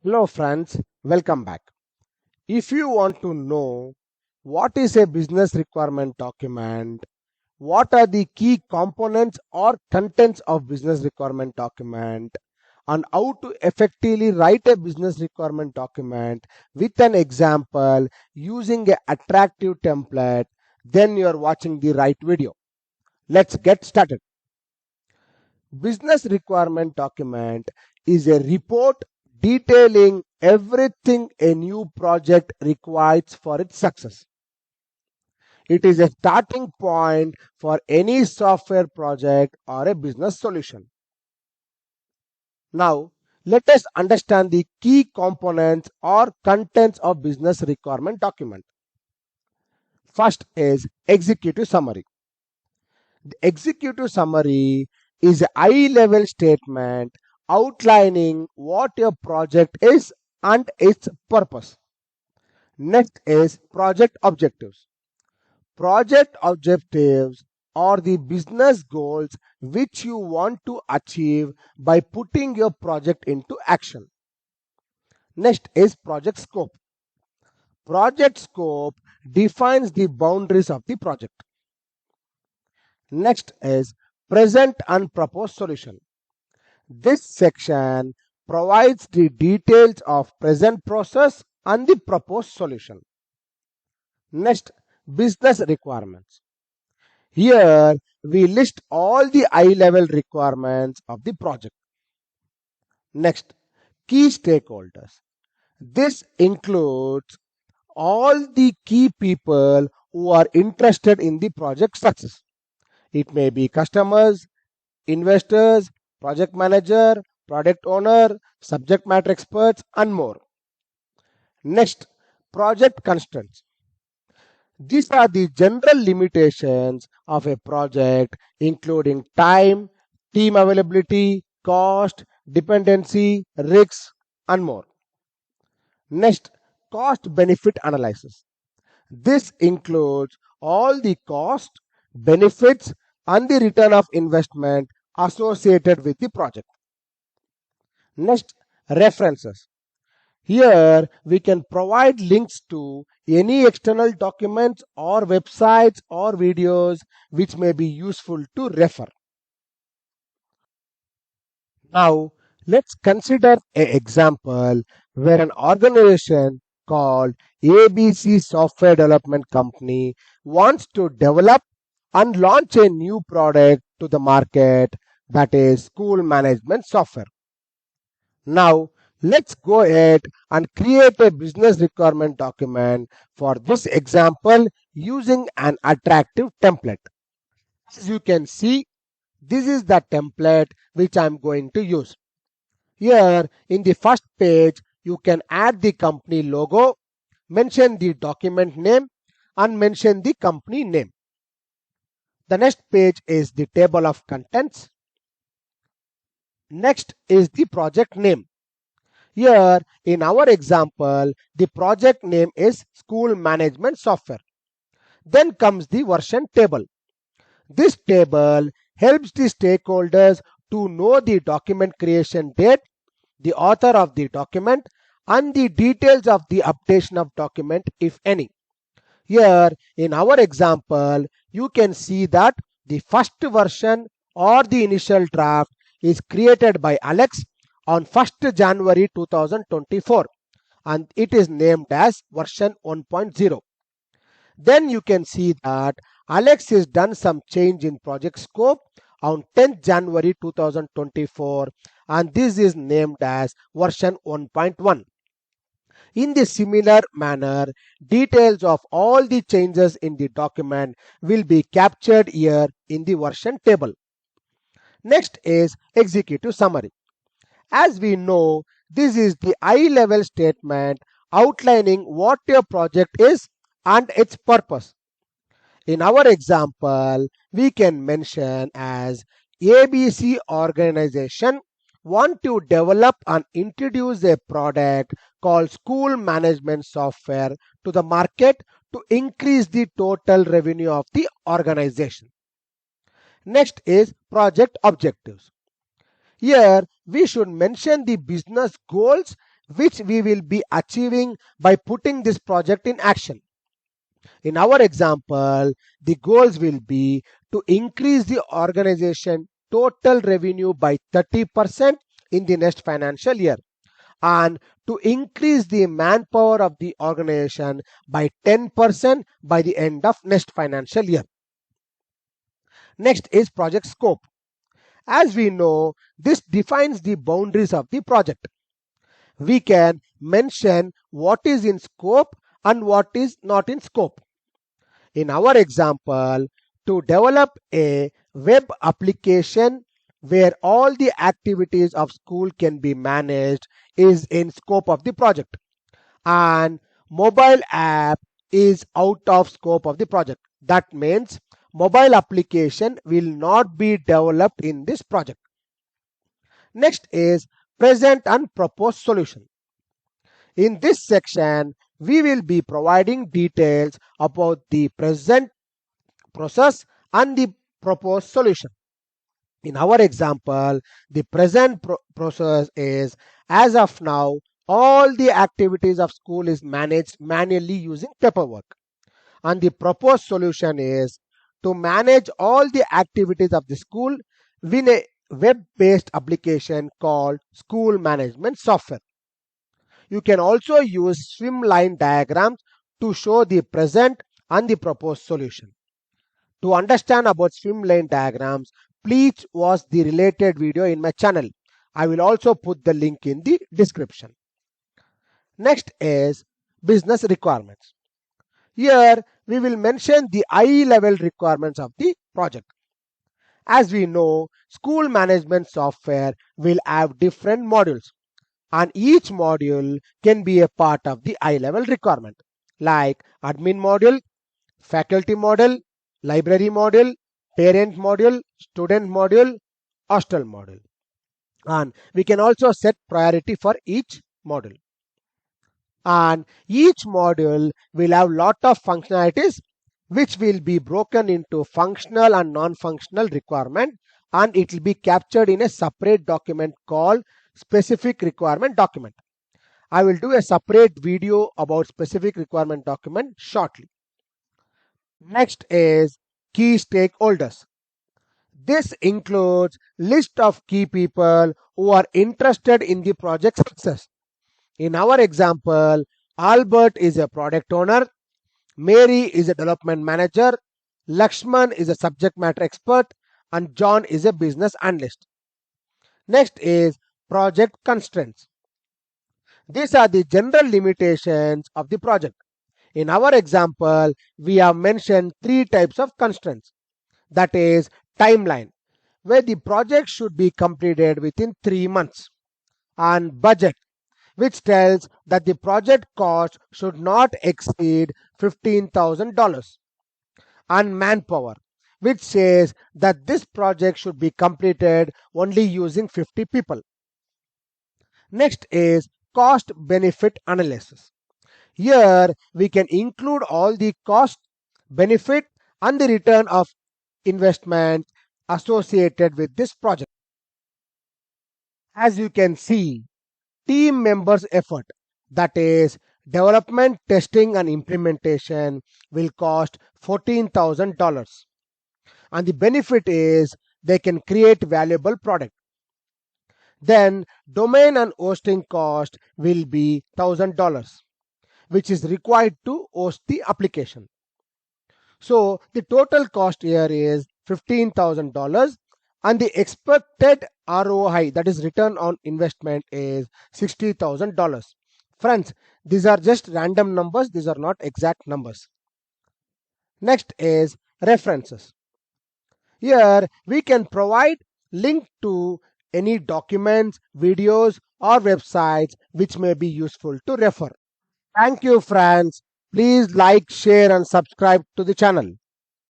Hello friends, welcome back. If you want to know what is a business requirement document, what are the key components or contents of business requirement document, and how to effectively write a business requirement document with an example using an attractive template, then you are watching the right video. Let's get started. Business requirement document is a report detailing everything a new project requires for its success. It is a starting point for any software project or a business solution. Now, let us understand the key components or contents of business requirement document. First is executive summary. The executive summary is a high-level statement outlining what your project is and its purpose. Next is project objectives. Project objectives are the business goals which you want to achieve by putting your project into action. Next is project scope. Project scope defines the boundaries of the project. Next is present and proposed solution. This section provides the details of present process and the proposed solution. Next, business requirements. Here we list all the high-level requirements of the project. Next, key stakeholders. This includes all the key people who are interested in the project success. It may be customers, investors, project manager, product owner, subject matter experts, and more. Next, project constraints. These are the general limitations of a project, including time, team availability, cost, dependency, risks, and more. Next, cost benefit analysis. This includes all the cost, benefits, and the return of investment associated with the project. Next, references. Here we can provide links to any external documents or websites or videos which may be useful to refer. Now let's consider an example where an organization called ABC Software Development Company wants to develop and launch a new product to the market, that is school management software. Now, let's go ahead and create a business requirement document for this example using an attractive template. As you can see, this is the template which I'm going to use. Here in the first page, you can add the company logo, mention the document name, and mention the company name. The next page is the table of contents. Next is the project name. Here in our example, the project name is School Management Software. Then comes the version table. This table helps the stakeholders to know the document creation date, the author of the document, and the details of the updation of document if any. Here in our example, you can see that the first version or the initial draft is created by Alex on 1st January 2024 and it is named as version 1.0. Then you can see that Alex has done some change in project scope on 10th January 2024 and this is named as version 1.1. In the similar manner, details of all the changes in the document will be captured here in the version table. Next is executive summary. As we know, this is the high-level statement outlining what your project is and its purpose. In our example, we can mention as ABC organization want to develop and introduce a product called school management software to the market to increase the total revenue of the organization. Next is project objectives. Here we should mention the business goals which we will be achieving by putting this project in action. In our example, the goals will be to increase the organization total revenue by 30% in the next financial year, and to increase the manpower of the organization by 10% by the end of next financial year. Next is project scope. As we know, this defines the boundaries of the project. We can mention what is in scope and what is not in scope. In our example, to develop a web application where all the activities of school can be managed is in scope of the project, and mobile app is out of scope of the project. That means mobile application will not be developed in this project. Next is present and proposed solution. In this section, we will be providing details about the present process and the proposed solution. In our example, the present process is, as of now, all the activities of school is managed manually using paperwork. And the proposed solution is to manage all the activities of the school with a web-based application called School Management Software. You can also use swimline diagrams to show the present and the proposed solution. To understand about swimline diagrams, please watch the related video in my channel. I will also put the link in the description. Next is business requirements. Here we will mention the high-level requirements of the project. As we know, school management software will have different modules, and each module can be a part of the high-level requirement, like admin module, faculty module, library module, parent module, student module, hostel module. And we can also set priority for each module. And each module will have lot of functionalities which will be broken into functional and non-functional requirement, and it will be captured in a separate document called specific requirement document. I will do a separate video about specific requirement document shortly. Next is key stakeholders. This includes list of key people who are interested in the project success. In our example, Albert is a product owner, Mary is a development manager, Lakshman is a subject matter expert, and John is a business analyst. Next is project constraints. These are the general limitations of the project. In our example, we have mentioned 3 types of constraints. That is timeline, where the project should be completed within 3 months, and budget, which tells that the project cost should not exceed $15,000, and manpower, which says that this project should be completed only using 50 people. Next is cost benefit analysis. Here we can include all the cost, benefit, and the return of investment associated with this project. As you can see, team members' effort, that is development, testing, and implementation, will cost $14,000, and the benefit is they can create valuable product. Then domain and hosting cost will be $1,000, which is required to host the application. So the total cost here is $15,000, and the expected ROI, that is return on investment, is $60,000. Friends, these are just random numbers, these are not exact numbers. Next is references. Here we can provide link to any documents, videos, or websites which may be useful to refer. Thank you, friends. Please like, share, and subscribe to the channel.